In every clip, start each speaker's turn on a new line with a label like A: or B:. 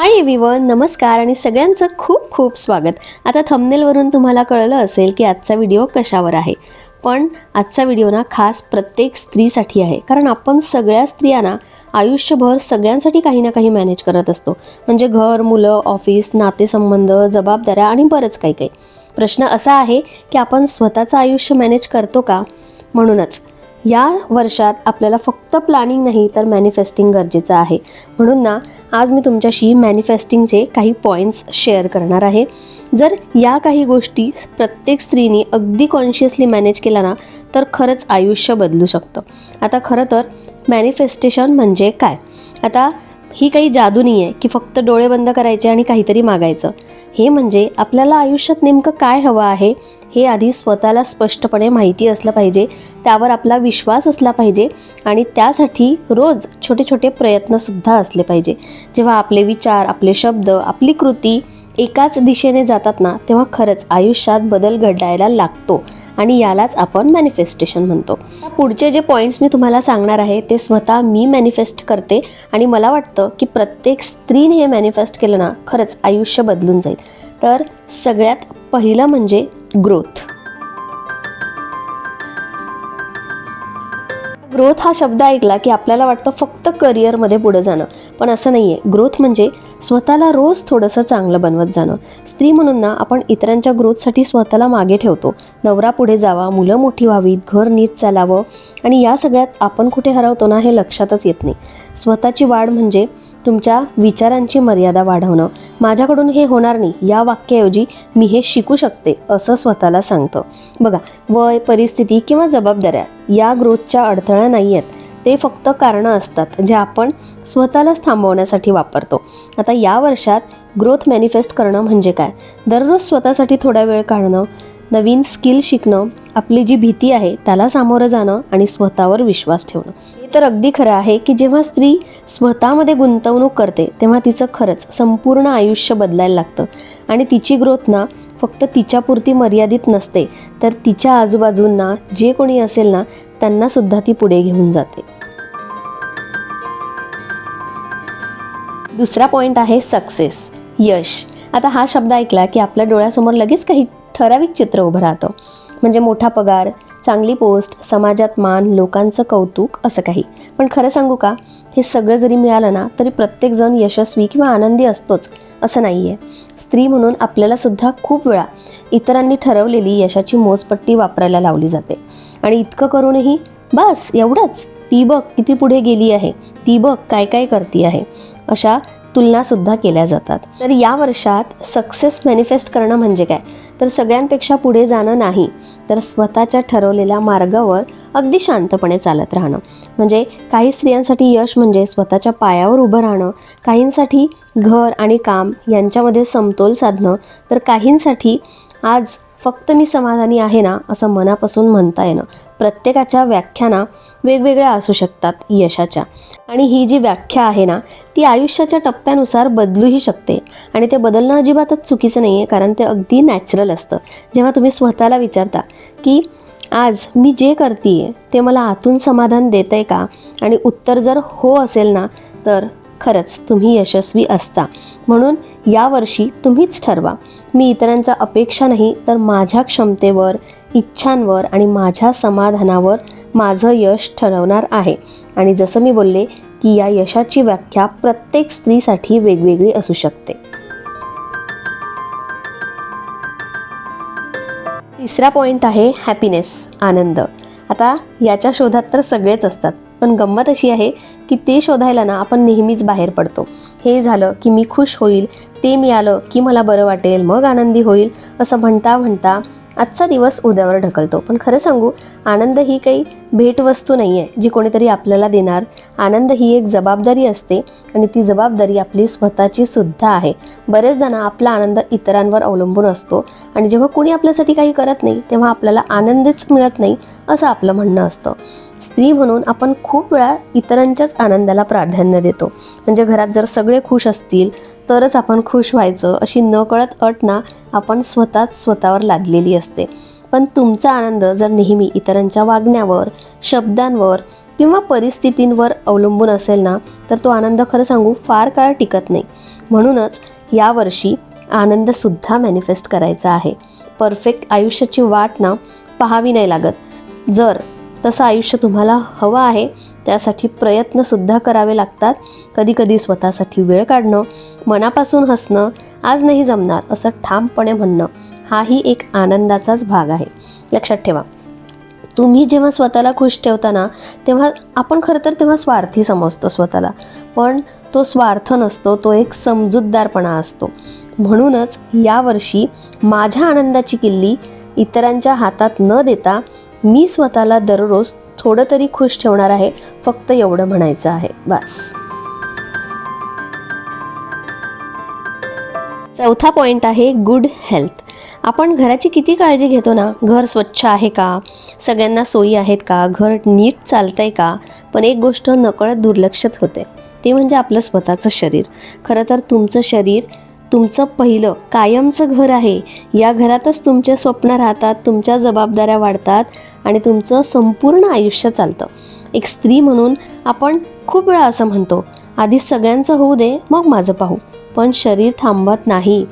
A: Hi everyone, नमस्कार आणि सगळ्यांचं खूप खूप स्वागत. आता थंबनेलवरून तुम्हाला कळलं असेल की आजचा व्हिडिओ कशावर आहे. पण आजचा व्हिडिओ ना खास प्रत्येक स्त्रीसाठी आहे, कारण आपण सगळ्या स्त्रियांना आयुष्यभर सगळ्यांसाठी काही ना काही मॅनेज करत असतो. म्हणजे घर, मुलं, ऑफिस, नातेसंबंध, जबाबदाऱ्या आणि बरंच काही काही. प्रश्न असा आहे की आपण स्वतःचं आयुष्य मॅनेज करतो का? म्हणूनच या वर्षात आपल्याला फक्त प्लॅनिंग नाही तर मॅनिफेस्टिंग गरजेचं आहे. म्हणून ना आज मी तुमच्याशी मॅनिफेस्टिंगचे काही पॉईंट्स शेअर करणार आहे. जर या काही गोष्टी प्रत्येक स्त्रीने अगदी कॉन्शियसली मॅनेज केला ना तर खरंच आयुष्य बदलू शकतं. आता खरं तर मॅनिफेस्टेशन म्हणजे काय? आता ही काही जादू नाही आहे की फक्त डोळे बंद करायचे आणि काहीतरी मागायचं. हे म्हणजे आपल्याला आयुष्यात नेमकं काय हवं आहे हे आधी स्वतःला स्पष्टपणे माहिती असलं पाहिजे, त्यावर आपला विश्वास असला पाहिजे आणि त्यासाठी रोज छोटे छोटे प्रयत्नसुद्धा असले पाहिजे. जेव्हा आपले विचार, आपले शब्द, आपली कृती एकाच दिशेने जातात ना तेव्हा खरंच आयुष्यात बदल घडायला लागतो आणि यालाच आपण मॅनिफेस्टेशन म्हणतो. पुढचे जे पॉईंट्स मी तुम्हाला सांगणार आहे ते स्वतः मी मॅनिफेस्ट करते आणि मला वाटतं की प्रत्येक स्त्रीने हे मॅनिफेस्ट केलं ना खरंच आयुष्य बदलून जाईल. तर सगळ्यात पहिलं म्हणजे ग्रोथ. ग्रोथ हा शब्द ऐकला की आपल्याला वाटतं फक्त करिअरमध्ये पुढे जाणं, पण असं नाही आहे. ग्रोथ म्हणजे स्वतःला रोज थोडंसं चांगलं बनवत जाणं. स्त्री म्हणून ना आपण इतरांच्या ग्रोथसाठी स्वतःला मागे ठेवतो. नवरा पुढे जावा, मुलं मोठी व्हावीत, घर नीट चालावं आणि या सगळ्यात आपण कुठे हरवतो ना हे लक्षातच येत नाही. स्वतःची वाढ म्हणजे तुमच्या विचारांची मर्यादा वाढवणं. माझ्याकडून हे होणार नाही या वाक्याऐवजी मी हे शिकू शकते असं स्वतःला सांगतं. बघा, वय, परिस्थिती किंवा जबाबदाऱ्या या ग्रोथच्या अडथळा नाही आहेत, ते फक्त कारणं असतात जे आपण स्वतःलाच थांबवण्यासाठी वापरतो. आता या वर्षात ग्रोथ मॅनिफेस्ट करणं म्हणजे काय? दररोज स्वतःसाठी थोडा वेळ काढणं, नवीन स्किल शिकणं, आपली जी भीती आहे त्याला सामोरं जाणं आणि स्वतःवर विश्वास ठेवणं. हे तर अगदी खरं आहे की जेव्हा स्त्री स्वतःमध्ये गुंतवणूक करते तेव्हा तिचं खरंच संपूर्ण आयुष्य बदलायला लागतं आणि तिची ग्रोथ ना फक्त तिच्यापुरती मर्यादित नसते, तर तिच्या आजूबाजूंना जे कोणी असेल ना त्यांनासुद्धा ती पुढे घेऊन जाते. दुसरा पॉईंट आहे सक्सेस, यश. आता हा शब्द ऐकला की आपल्या डोळ्यासमोर लगेच काही ठराविक चित्र उभं राहतं. म्हणजे मोठा पगार, चांगली पोस्ट, समाजात मान, लोकांचं कौतुक, असं काही. पण खरं सांगू का, हे सगळं जरी मिळालं ना तरी प्रत्येकजण यशस्वी किंवा आनंदी असतोच असं नाही आहे. स्त्री म्हणून आपल्याला सुद्धा खूप वेळा इतरांनी ठरवलेली यशाची मोजपट्टी वापरायला लावली जाते आणि इतकं करूनही बस एवढंच, ती बघ किती पुढे गेली आहे, ती बघ काय काय करते आहे, अशा तुलनासुद्धा केल्या जातात. तर या वर्षात सक्सेस मॅनिफेस्ट करणं म्हणजे काय? तर सगळ्यांपेक्षा पुढे जाणं नाही, तर स्वतःच्या ठरवलेल्या मार्गावर अगदी शांतपणे चालत राहणं. म्हणजे काही स्त्रियांसाठी यश म्हणजे स्वतःच्या पायावर उभं राहणं, काहींसाठी घर आणि काम यांच्यामध्ये समतोल साधणं, तर काहींसाठी आज फक्त मी समाधानी आहे ना असं मनापासून म्हणता येणं. प्रत्येकाच्या व्याख्या वेगवेगळ्या असू शकतात यशाच्या, आणि ही जी व्याख्या आहे ना ती आयुष्याच्या टप्प्यानुसार बदलूही शकते आणि ते बदलणं अजिबातच चुकीचं नाही आहे, कारण ते अगदी नॅचरल असतं. जेव्हा तुम्ही स्वतःला विचारता की आज मी जे करते ते मला आतून समाधान देतं आहे का, आणि उत्तर जर हो असेल ना तर खरंच तुम्ही यशस्वी असता. म्हणून यावर्षी तुम्हीच ठरवा, मी इतरांच्या अपेक्षा नाही तर माझ्या क्षमतेवर, इच्छांवर आणि माझ्या समाधानावर माझं यश ठरवणार आहे. आणि जसं मी बोलले की या यशाची व्याख्या प्रत्येक स्त्रीसाठी वेगवेगळी असू शकते. तिसरा पॉईंट आहे हॅपीनेस, आनंद. आता याच्या शोधात तर सगळेच असतात, पण गंमत अशी आहे की ते शोधायला ना आपण नेहमीच बाहेर पडतो. हे झालं की मी खुश होईल, ते मिळालं की मला बरं वाटेल, मग आनंदी होईल, असं म्हणता म्हणता आजचा दिवस उद्यावर ढकलतो. पण खरं सांगू, आनंद ही काही भेटवस्तू नाही आहे जी कोणीतरी आपल्याला देणार. आनंद ही एक जबाबदारी असते आणि ती जबाबदारी आपली स्वतःची सुद्धा आहे. बरेच जण आपला आनंद इतरांवर अवलंबून असतो आणि जेव्हा कोणी आपल्यासाठी काही करत नाही तेव्हा आपल्याला आनंदच मिळत नाही असं आपलं म्हणणं असतं. स्त्री म्हणून आपण खूप वेळा इतरांच्याच आनंदाला प्राधान्य देतो. म्हणजे घरात जर सगळे खुश असतील तरच आपण खुश व्हायचं अशी नकळत अट ना आपण स्वतःवर लादलेली असते. पण तुमचा आनंद जर नेहमी इतरांच्या वागण्यावर, शब्दांवर, किंवा परिस्थितींवर अवलंबून असेल ना, तर तो आनंद खरं सांगू फार काळ टिकत नाही. म्हणूनच यावर्षी आनंदसुद्धा मॅनिफेस्ट करायचा आहे. परफेक्ट आयुष्याची वाट ना पाहावी नाही लागत. जर तसं आयुष्य तुम्हाला हवं आहे, त्यासाठी प्रयत्नसुद्धा करावे लागतात. कधीकधी स्वतःसाठी वेळ काढणं, मनापासून हसणं, आज नाही जमणार असं ठामपणे म्हणणं, हाही एक आनंदाचाच भाग आहे. लक्षात ठेवा, तुम्ही जेव्हा स्वतःला खुश ठेवता ना, तेव्हा आपण खरं तर तेव्हा स्वार्थी समजतो स्वतःला, पण तो स्वार्थ नसतो, तो एक समजूतदारपणा असतो. म्हणूनच यावर्षी माझ्या आनंदाची किल्ली इतरांच्या हातात न देता मी स्वतःला दररोज थोडं तरी खुश ठेवणार आहे, फक्त एवढं म्हणायचं आहे बस. चौथा पॉईंट आहे गुड हेल्थ. आपण घराची किती काळजी घेतो ना, घर स्वच्छ आहे का, सगळ्यांना सोयी आहेत का, घर नीट चालतंय का, पण एक गोष्ट नकळत दुर्लक्षित होते, ते म्हणजे आपलं स्वतःचं शरीर. खरं तर तुमचं शरीर तुमचं पहिलं कायमचं घर आहे. या घरातच तुमचे स्वप्न राहतात, तुमच्या जबाबदाऱ्या वाढतात आणि तुमचं संपूर्ण आयुष्य चालतं. एक स्त्री म्हणून आपण खूप वेळा असं म्हणतो, आधी सगळ्यांचं होऊ दे मग माझं पाहू. पण शरीर थांबत नाही,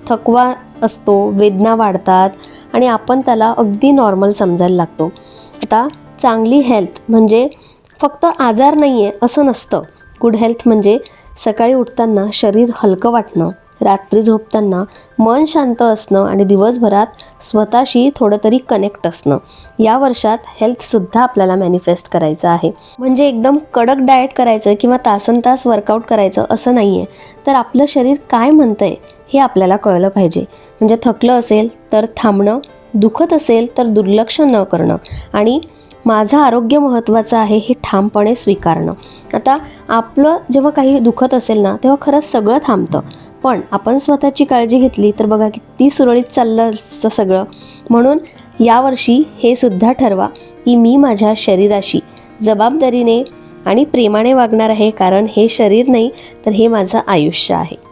A: थकवा असतो, वेदना वाढतात आणि आपण त्याला अगदी नॉर्मल समजायला लागतो. आता चांगली हेल्थ म्हणजे फक्त आजार नाही आहे असं नसतं. गुड हेल्थ म्हणजे सकाळी उठताना शरीर हलकं वाटणं, रात्री झोपताना मन शांत असणं आणि दिवसभरात स्वतःशी थोडं तरी कनेक्ट असणं. या वर्षात हेल्थसुद्धा आपल्याला मॅनिफेस्ट करायचं आहे. म्हणजे एकदम कडक डाएट करायचं किंवा तासनतास वर्कआउट करायचं असं नाही आहे, तर आपलं शरीर काय म्हणतंय हे आपल्याला कळलं पाहिजे. म्हणजे थकलं असेल तर थांबणं, दुखत असेल तर दुर्लक्ष न करणं आणि माझं आरोग्य महत्त्वाचं आहे हे ठामपणे स्वीकारणं. आता आपलं जेव्हा काही दुखत असेल ना, तेव्हा खरंच सगळं थांबतं, पण आपण स्वतःची काळजी घेतली तर बघा किती सुरळीत चाललं असतं सगळं. म्हणून यावर्षी हे सुद्धा ठरवा की मी माझ्या शरीराशी जबाबदारीने आणि प्रेमाने वागणार आहे, कारण हे शरीर नाही तर हे माझं आयुष्य आहे.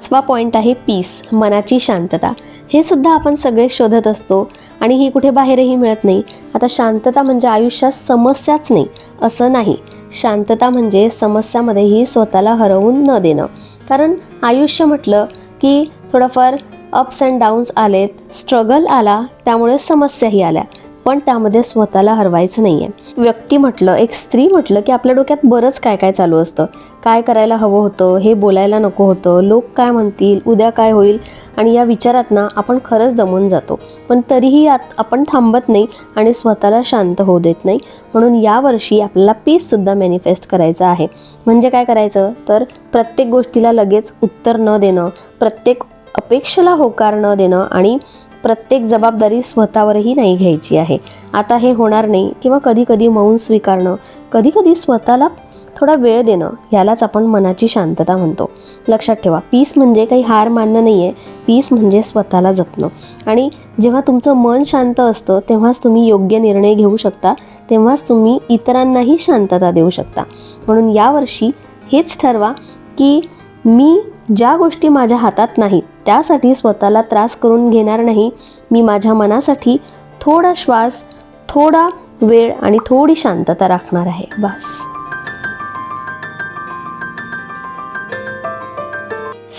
A: 5वा पॉईंट आहे पीस, मनाची शांतता. हे सुद्धा आपण सगळे शोधत असतो आणि ही कुठे बाहेरही मिळत नाही. आता शांतता म्हणजे आयुष्यात समस्याच नाही असं नाही. शांतता म्हणजे समस्यामध्येही स्वतःला हरवून न देणं. कारण आयुष्य म्हटलं की थोडंफार अप्स अँड डाऊन्स आलेत, स्ट्रगल आला, त्यामुळे समस्याही आल्या, पण त्यामध्ये स्वतःला हरवायचं नाही आहे. व्यक्ती म्हटलं, एक स्त्री म्हटलं की आपल्या डोक्यात बरंच काय काय चालू असतं. काय करायला हवं होतं, हे बोलायला नको होतं, लोक काय म्हणतील, उद्या काय होईल, आणि या विचारात ना आपण खरंच दमून जातो. पण तरीही आपण थांबत नाही आणि स्वतःला शांत होऊ देत नाही. म्हणून यावर्षी आपल्याला पीससुद्धा मॅनिफेस्ट करायचं आहे. म्हणजे काय करायचं तर प्रत्येक गोष्टीला लगेच उत्तर न देणं, प्रत्येक अपेक्षेला होकार न देणं आणि प्रत्येक जबाबदारी स्वतःवरही नाही घ्यायची आहे. आता हे होणार नाही किंवा कधीकधी मौन स्वीकारणं, कधीकधी स्वतःला थोडा वेळ देणं, यालाच आपण मनाची शांतता म्हणतो. लक्षात ठेवा, पीस म्हणजे काही हार मानणं नाही आहे. पीस म्हणजे स्वतःला जपणं. आणि जेव्हा तुमचं मन शांत असतं तेव्हाच तुम्ही योग्य निर्णय घेऊ शकता, तेव्हाच तुम्ही इतरांनाही शांतता देऊ शकता. म्हणून यावर्षी हेच ठरवा की मी ज्या गोष्टी माझ्या हातात नाहीत त्यासाठी स्वतःला त्रास करून घेणार नाही. मी माझ्या मनासाठी थोडा श्वास, थोडा वेळ आणि थोडी शांतता राखणार आहे बस.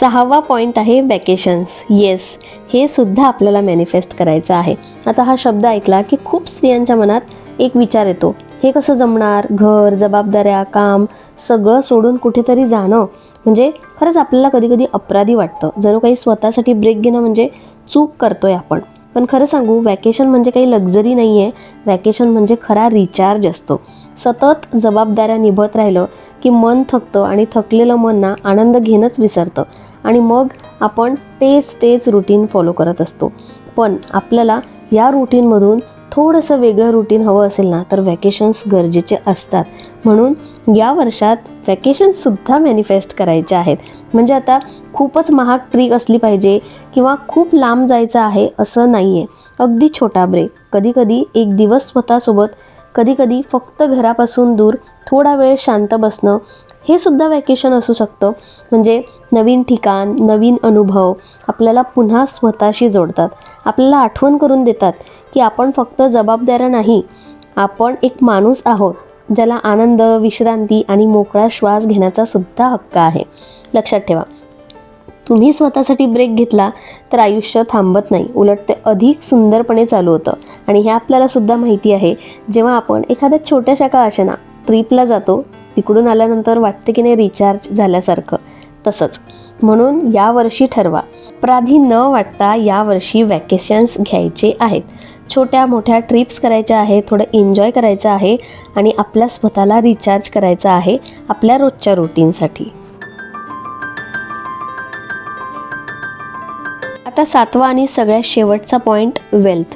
A: 6वा पॉईंट आहे वॅकेशन्स. येस, हे सुद्धा आपल्याला मॅनिफेस्ट करायचं आहे. आता हा शब्द ऐकला की खूप स्त्रियांच्या मनात एक विचार येतो, हे कसं जमणार, घर, जबाबदाऱ्या, काम सगळं सोडून कुठेतरी जाणं. म्हणजे खरंच आपल्याला कधीकधी अपराधी वाटतं, जणू काही स्वतःसाठी ब्रेक घेणं म्हणजे चूक करतोय आपण. पण खरं सांगू, वॅकेशन म्हणजे काही लक्झरी नाही आहे. वॅकेशन म्हणजे खरा रिचार्ज असतो. सतत जबाबदाऱ्या निभत राहिलं की मन थकतं आणि थकलेलं मन ना आनंद घेणंच विसरतं आणि मग आपण तेच रुटीन फॉलो करत असतो. पण आपल्याला या रुटीनमधून थोडंसं वेगळं रुटीन हवं असेल ना, तर वॅकेशन्स गरजेचे असतात. म्हणून या वर्षात वॅकेशन्ससुद्धा मॅनिफेस्ट करायचे आहेत. म्हणजे आता खूपच महाग ट्रिप असली पाहिजे किंवा खूप लांब जायचं आहे असं नाही आहे. अगदी छोटा ब्रेक, कधीकधी एक दिवस स्वतःसोबत, कधीकधी फक्त घरापासून दूर थोडा वेळ शांत बसणं, हे सुद्धा वॅकेशन असू शकतं. म्हणजे नवीन ठिकाण, नवीन अनुभव आपल्याला पुन्हा स्वतःशी जोडतात, आपल्याला आठवण करून देतात की आपण फक्त जबाबदार नाही, आपण एक माणूस आहोत ज्याला आनंद, विश्रांती आणि मोकळा श्वास घेण्याचा सुद्धा हक्क आहे. लक्षात ठेवा, तुम्ही स्वतःसाठी ब्रेक घेतला तर आयुष्य थांबत नाही, उलट ते अधिक सुंदरपणे चालू होतं. आणि हे आपल्याला सुद्धा माहिती आहे, जेव्हा आपण एखाद्या छोट्याशा का अशा ट्रिपला जातो, तिकडून आल्यानंतर वाटते की नाही रिचार्ज झाल्यासारखं. तसंच म्हणून यावर्षी ठरवा, अपराधी न वाटता यावर्षी वॅकेशन्स घ्यायचे आहेत. छोट्या मोठ्या ट्रिप्स करायच्या आहेत, थोडं एन्जॉय करायचं आहे आणि आपल्या स्वतःला रिचार्ज करायचं आहे आपल्या रोजच्या रुटीनसाठी. आता 7वा आणि सगळ्यात शेवटचा पॉईंट, वेल्थ.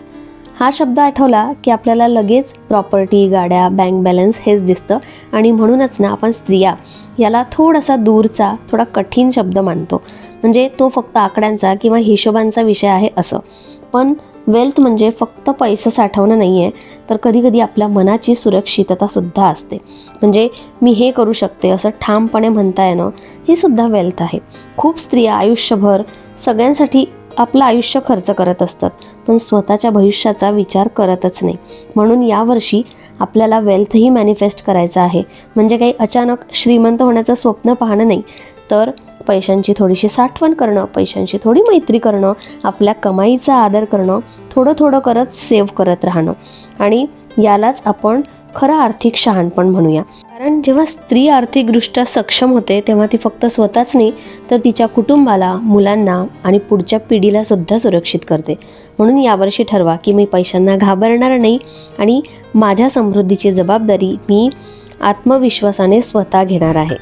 A: हा शब्द आठवला की आपल्याला लगेच प्रॉपर्टी, गाड्या, बँक बॅलन्स हेच दिसतं. आणि म्हणूनच ना आपण स्त्रिया याला थोडासा दूरचा, थोडा कठीण शब्द मानतो. म्हणजे तो फक्त आकड्यांचा किंवा हिशोबांचा विषय आहे असं. पण वेल्थ म्हणजे फक्त पैसा साठवणं नाही आहे, तर कधीकधी आपल्या मनाची सुरक्षिततासुद्धा असते. म्हणजे मी हे करू शकते असं ठामपणे म्हणता येणं, हे सुद्धा वेल्थ आहे. खूप स्त्रिया आयुष्यभर सगळ्यांसाठी आपलं आयुष्य खर्च करत असतात, पण स्वतःच्या भविष्याचा विचार करतच नाही. म्हणून यावर्षी आपल्याला वेल्थही मॅनिफेस्ट करायचं आहे. म्हणजे काही अचानक श्रीमंत होण्याचं स्वप्न पाहणं नाही, तर पैशांची थोडीशी साठवण करणं, पैशांची थोडी मैत्री करणं, आपल्या कमाईचा आदर करणं, थोडं थोडं करत सेव्ह करत राहणं. आणि यालाच आपण खरं आर्थिक शहाणपण म्हणूया. कारण जेव्हा स्त्री आर्थिकदृष्ट्या सक्षम होते, तेव्हा ती फक्त स्वतःच नाही, तर तिच्या कुटुंबाला, मुलांना आणि पुढच्या पिढीला सुद्धा सुरक्षित करते. म्हणून यावर्षी ठरवा की मी पैशांना घाबरणार नाही आणि माझ्या समृद्धीची जबाबदारी मी आत्मविश्वासाने स्वतः घेणार आहे.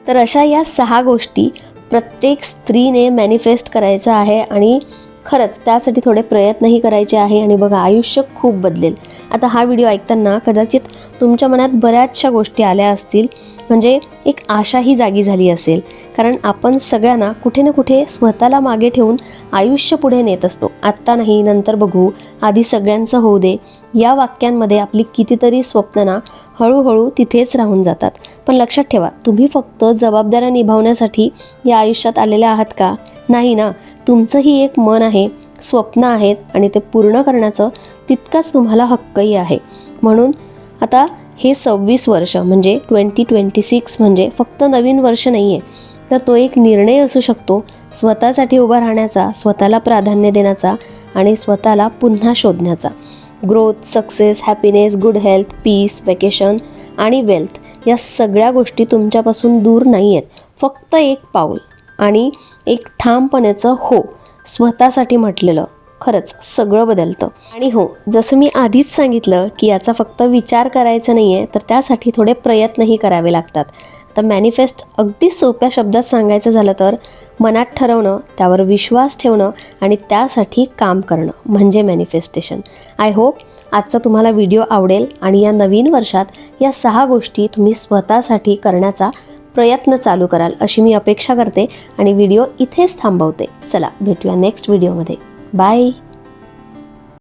A: तर अशा या 6 गोष्टी प्रत्येक स्त्रीने मॅनिफेस्ट करायचं आहे आणि खरंच त्यासाठी थोडे प्रयत्नही करायचे आहे. आणि बघा, आयुष्य खूप बदलेल. आता हा व्हिडिओ ऐकताना कदाचित तुमच्या मनात बऱ्याचशा गोष्टी आल्या असतील, म्हणजे एक आशाही जागी झाली असेल. कारण आपण सगळ्यांना कुठे ना कुठे स्वतःला मागे ठेवून आयुष्य पुढे नेत असतो. आत्ता नाही, नंतर बघू, आधी सगळ्यांचं होऊ दे, या वाक्यांमध्ये आपली कितीतरी स्वप्नं हळूहळू तिथेच राहून जातात. पण लक्षात ठेवा, तुम्ही फक्त जबाबदाऱ्या निभावण्यासाठी या आयुष्यात आलेल्या आहात का? नाही ना. तुमचंही एक मन आहे, स्वप्न आहेत आणि ते पूर्ण करण्याचं तितकाच तुम्हाला हक्कही आहे. म्हणून आता हे 26 वर्ष म्हणजे 2026 म्हणजे फक्त नवीन वर्ष नाही आहे, तर तो एक निर्णय असू शकतो स्वतःसाठी उभा राहण्याचा, स्वतःला प्राधान्य देण्याचा आणि स्वतःला पुन्हा शोधण्याचा. Growth, success, happiness, good health, peace, vacation आणि वेल्थ या सगळ्या गोष्टी तुमच्यापासून दूर नाही आहेत. फक्त एक पाऊल आणि एक ठामपणाचं हो स्वतःसाठी म्हटलेलं खरंच सगळं बदलतं. आणि हो, जसं मी आधीच सांगितलं की याचा फक्त विचार करायचा नाही आहे, तर त्यासाठी थोडे प्रयत्नही करावे लागतात. तर मॅनिफेस्ट अगदी सोप्या शब्दात सांगायचं झालं तर मनात ठरवणं, त्यावर विश्वास ठेवणं आणि त्यासाठी काम करणं म्हणजे मॅनिफेस्टेशन. आय होप आजचा तुम्हाला व्हिडिओ आवडेल आणि या नवीन वर्षात या 6 गोष्टी तुम्ही स्वतःसाठी करण्याचा प्रयत्न चालू कराल अशी मी अपेक्षा करते आणि व्हिडिओ इथेच थांबवते. चला, भेटूया नेक्स्ट व्हिडिओमध्ये. बाय.